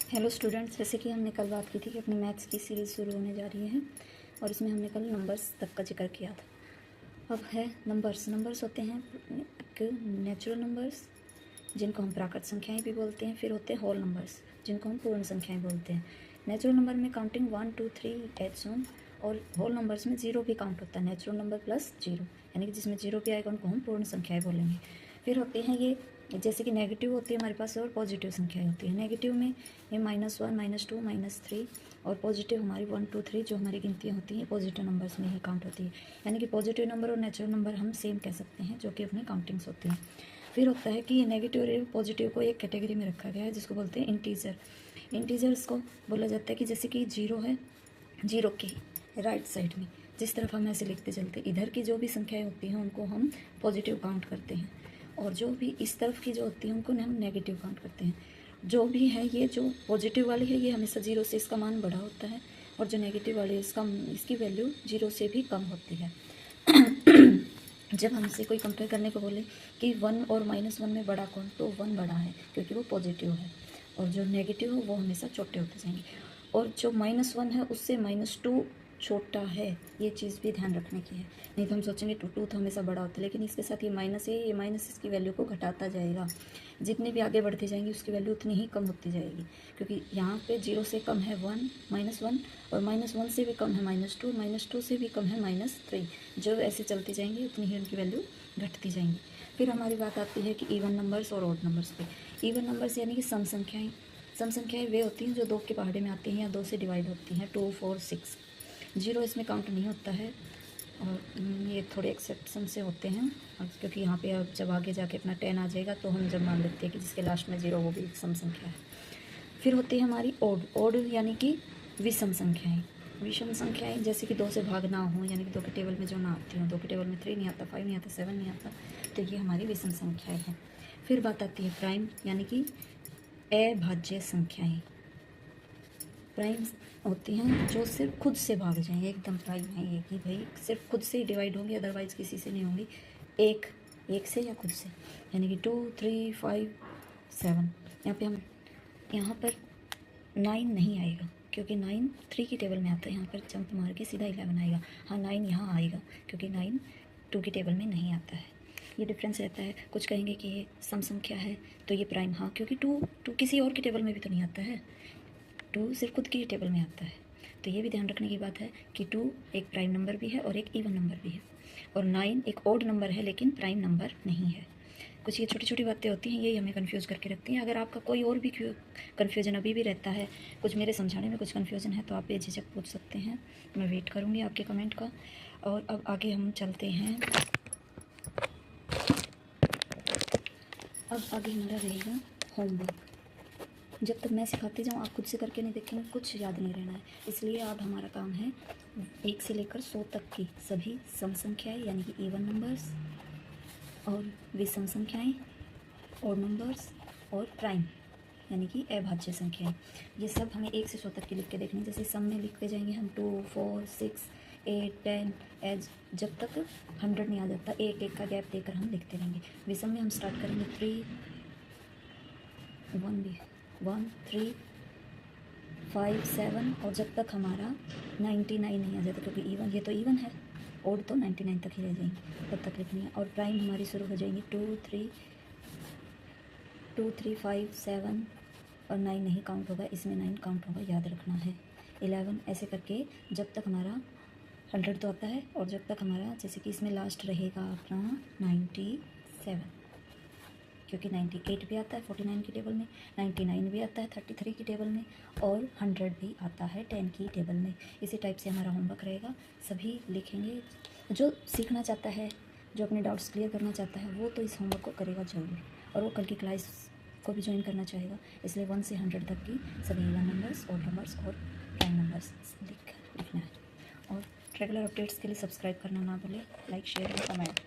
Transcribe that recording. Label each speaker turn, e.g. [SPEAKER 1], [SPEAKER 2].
[SPEAKER 1] Hello students, जैसे कि हमने कल बात की थी कि अपनी मैथ्स की सीरीज़ शुरू होने जा रही है और इसमें हमने कल नंबर्स तक का जिक्र किया था। अब है नंबर्स होते हैं एक नेचुरल नंबर्स जिनको हम प्राकृत संख्याएं भी बोलते हैं, फिर होते हैं होल नंबर्स जिनको हम पूर्ण संख्याएं बोलते हैं। नेचुरल नंबर में काउंटिंग 1 2 3 एड्स ऑन, और होल नंबर्स में जीरो भी काउंट होता है। नेचुरल नंबर प्लस जीरो यानी कि जिसमें जीरो भी आएगा उनको हम पूर्ण संख्याएं बोलेंगे। फिर होते हैं ये, जैसे कि नेगेटिव होती है हमारे पास और पॉजिटिव संख्याएं होती है। नेगेटिव में ये -1 -2 -3, और पॉजिटिव हमारी 1 2 3 जो हमारी गिनतियाँ होती हैं पॉजिटिव नंबर्स में ही काउंट होती है। यानी कि पॉजिटिव नंबर और नेचुरल नंबर हम सेम कह सकते हैं, जो कि अपनी काउंटिंग्स होती हैं। फिर होता है कि नेगेटिव और पॉजिटिव को एक कैटेगरी में रखा गया है जिसको बोलते हैं इंटीजर। इंटीजर्स को बोला जाता है कि जैसे कि जीरो है, जीरो के राइट साइड में जिस तरफ हम ऐसे लिखते चलते, इधर की जो भी संख्याएं होती हैं उनको हम पॉजिटिव काउंट करते हैं, और जो भी इस तरफ की जो होती हैं उनको हम नेगेटिव काउंट करते हैं। जो भी है ये जो पॉजिटिव वाली है ये हमेशा जीरो से इसका मान बड़ा होता है, और जो नेगेटिव वाली है इसकी वैल्यू जीरो से भी कम होती है। जब हमसे कोई कंपेयर करने को बोले कि 1 और -1 में बड़ा कौन, तो 1 बड़ा है क्योंकि वो पॉजिटिव है, और जो नेगेटिव हो वो हमेशा छोटे होते जाएंगे, और जो -1 है उससे -2 छोटा है। ये चीज़ भी ध्यान रखने की है, नहीं तो हम सोचेंगे टू तो हमेशा बड़ा होता है, लेकिन इसके साथ ये माइनस है, ये माइनस इसकी वैल्यू को घटाता जाएगा। जितने भी आगे बढ़ते जाएंगे उसकी वैल्यू उतनी ही कम होती जाएगी, क्योंकि यहाँ पे जीरो से कम है -1, और -1 से भी कम है -2 से भी कम है -3। जो ऐसे चलते जाएंगे उतनी ही उनकी वैल्यू घटती जाएंगी। फिर हमारी बात आती है कि इवन नंबर्स और ऑड नंबर्स पे। इवन नंबर्स यानी कि सम संख्याएँ। सम संख्याएँ वे होती हैं जो 2 के पहाड़े में आती हैं या 2 से डिवाइड होती हैं, 2 4 6। जीरो इसमें काउंट नहीं होता है, और ये थोड़े एक्सेप्शन से होते हैं, और क्योंकि यहाँ पे अब जब आगे जाके अपना 10 आ जाएगा तो हम जब मान लेते हैं कि जिसके लास्ट में जीरो वो भी एक सम संख्या है। फिर होती है हमारी ओड यानी कि विषम संख्याएँ। विषम संख्याएँ जैसे कि 2 से भाग ना हो, यानी कि 2 के टेबल में जो ना आती हो, 2 के टेबल में 3 नहीं आता, 5 नहीं आता, 7 नहीं आता, तो ये हमारी विषम संख्याएँ हैं। फिर बात आती है प्राइम यानी कि अभाज्य संख्याएँ। प्राइम होती हैं जो सिर्फ खुद से भाग जाएँ, एकदम प्राइम है ये कि भाई सिर्फ खुद से ही डिवाइड होंगी, अदरवाइज़ किसी से नहीं होंगी, एक से या खुद से, यानी कि 2 3 5 7। यहाँ पर 9 नहीं आएगा क्योंकि 9 3 की टेबल में आता है, यहाँ पर जंप मार के सीधा 11 आएगा। हाँ, 9 यहाँ आएगा क्योंकि 9 2 की टेबल में नहीं आता है। ये डिफरेंस रहता है। कुछ कहेंगे कि ये सम संख्या है तो ये प्राइम, हाँ, क्योंकि 2 किसी और की टेबल में भी तो नहीं आता है, 2 सिर्फ खुद की टेबल में आता है। तो ये भी ध्यान रखने की बात है कि 2 एक प्राइम नंबर भी है और एक इवन नंबर भी है, और 9 एक ऑड नंबर है लेकिन प्राइम नंबर नहीं है। कुछ ये छोटी छोटी बातें होती हैं, यही हमें कंफ्यूज करके रखती हैं। अगर आपका कोई और भी कन्फ्यूजन अभी भी रहता है, कुछ मेरे समझाने में कुछ कन्फ्यूजन है, तो आप बेझिझक पूछ सकते हैं, मैं वेट करूँगी आपके कमेंट का। और अब आगे हम चलते हैं। अब आगे हमारा रहेगा होमवर्क। जब तक मैं सिखाती जाऊँ आप खुद से करके नहीं देखेंगे, कुछ याद नहीं रहना है। इसलिए अब हमारा काम है 1 से लेकर 100 तक की सभी सम संख्याएँ यानी कि इवन नंबर्स, और विषम संख्याएँ, ऑड नंबर्स, और प्राइम यानी कि अभाज्य संख्याएँ, ये सब हमें 1 से 100 तक की लिख के देखनी है। जैसे सम में लिखते जाएंगे हम 2 4 6 8 10 एज जब तक 100 नहीं आ जाता, एक एक का गैप देकर हम लिखते रहेंगे। विषम में हम स्टार्ट करेंगे 3 1 3 5 7, और जब तक हमारा 99 नहीं आ जाता, क्योंकि इवन ये तो इवन है, ऑड तो 99 तक ही रह जाएंगे, तब तक लिखनी है। और प्राइम हमारी शुरू हो जाएंगी 2 3 5 7, और 9 नहीं काउंट होगा, इसमें 9 काउंट होगा, याद रखना है। 11 ऐसे करके जब तक हमारा 100 तो आता है, और जब तक हमारा जैसे कि इसमें लास्ट रहेगा अपना 97, क्योंकि 98 भी आता है 49 की टेबल में, 99 भी आता है 33 की टेबल में, और 100 भी आता है 10 की टेबल में। इसी टाइप से हमारा होमवर्क रहेगा, सभी लिखेंगे। जो सीखना चाहता है, जो अपने डाउट्स क्लियर करना चाहता है, वो तो इस होमवर्क को करेगा जरूर, और वो कल की क्लास को भी ज्वाइन करना चाहेगा। इसलिए 1 से 100 तक की सभी इवन नंबर्स, ऑड नंबर्स और प्राइम नंबर्स लिखना है। और रेगुलर अपडेट्स के लिए सब्सक्राइब करना ना भूलें, लाइक शेयर और कमेंट।